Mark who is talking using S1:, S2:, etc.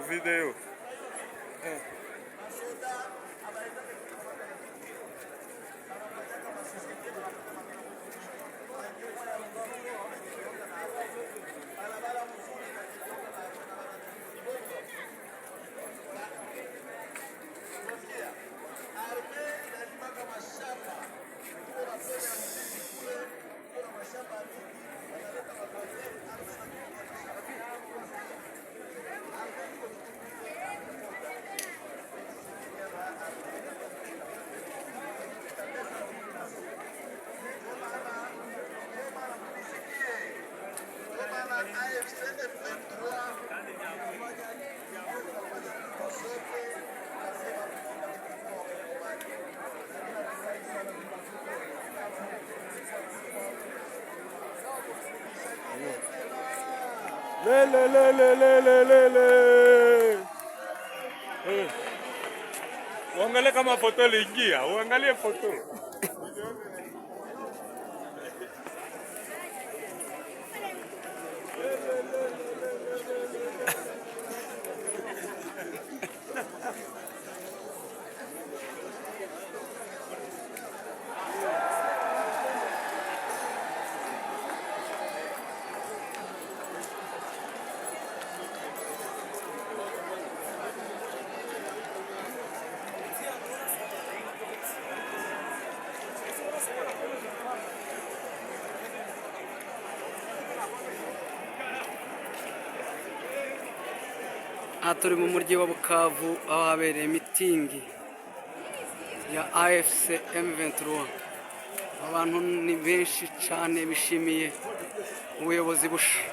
S1: Video. Uangalie kama foto liingia, uangalie foto.
S2: Aha turi mu mujyi wa Bukavu aho habereye mitingi ya AFC M23. Abantu ni benshi cyane bishimiye ubuyobozi busha.